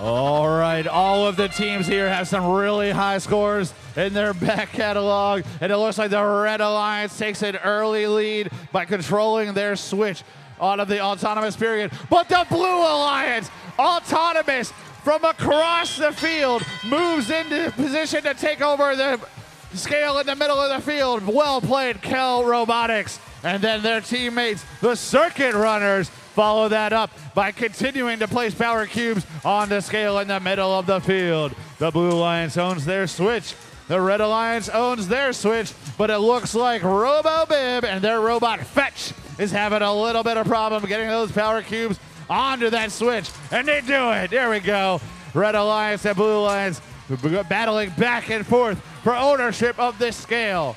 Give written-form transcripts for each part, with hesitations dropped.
All right, all of the teams here have some really high scores in their back catalog, and it looks like the Red Alliance takes an early lead by controlling their switch out of the autonomous period. But the Blue Alliance, autonomous from across the field, moves into position to take over the scale in the middle of the field. Well played, Kel Robotics. And then their teammates, the Circuit Runners, follow that up by continuing to place power cubes on the scale in the middle of the field. The Blue Alliance owns their switch. The Red Alliance owns their switch, but it looks like RoboBib and their robot Fetch is having a little bit of problem getting those power cubes onto that switch, and they do it. There we go. Red Alliance and Blue Alliance battling back and forth for ownership of this scale.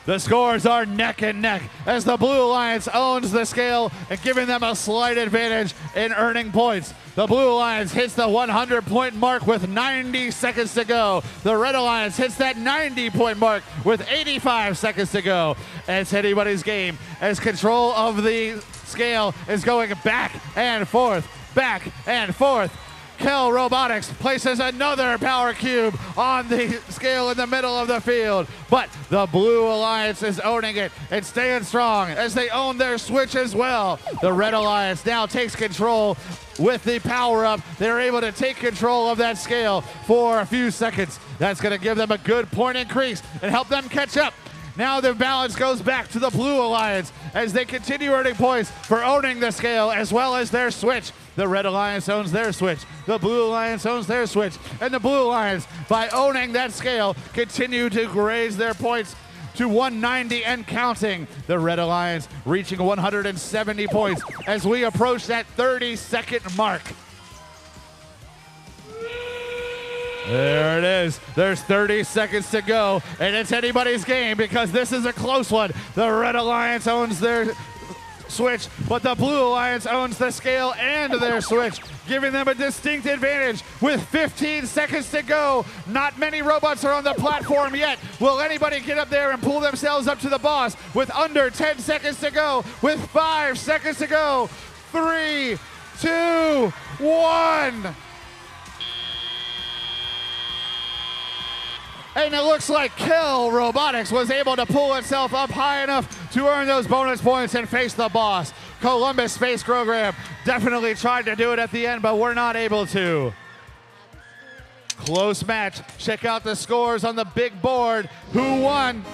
The scores are neck and neck as the Blue Alliance owns the scale and giving them a slight advantage in earning points. The Blue Alliance hits the 100-point mark with 90 seconds to go. The Red Alliance hits that 90-point mark with 85 seconds to go. It's anybody's game as control of the scale is going back and forth, back and forth. Kel Robotics places another power cube on the scale in the middle of the field, but the Blue Alliance is owning it and staying strong as they own their switch as well. The Red Alliance now takes control with the power-up. They're able to take control of that scale for a few seconds. That's going to give them a good point increase and help them catch up. Now the balance goes back to the Blue Alliance as they continue earning points for owning the scale as well as their switch. The Red Alliance owns their switch. The Blue Alliance owns their switch. And the Blue Alliance, by owning that scale, continue to raise their points to 190 and counting. The Red Alliance reaching 170 points as we approach that 30-second mark. There it is. There's 30 seconds to go, and it's anybody's game because this is a close one. The Red Alliance owns their switch, but the Blue Alliance owns the scale and their switch, giving them a distinct advantage with 15 seconds to go. Not many robots are on the platform yet. Will anybody get up there and pull themselves up to the boss with under 10 seconds to go, with 5 seconds to go? 3, 2, 1. And it looks like Kel Robotics was able to pull itself up high enough to earn those bonus points and face the boss. Columbus Space Program definitely tried to do it at the end, but we're not able to. Close match. Check out the scores on the big board. Who won?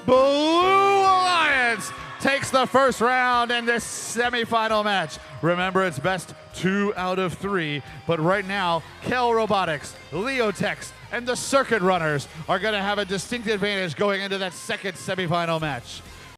Blue Alliance takes the first round in this semifinal match. Remember, it's best 2 out of 3, but right now, Kel Robotics, Leotex, and the Circuit Runners are going to have a distinct advantage going into that second semifinal match.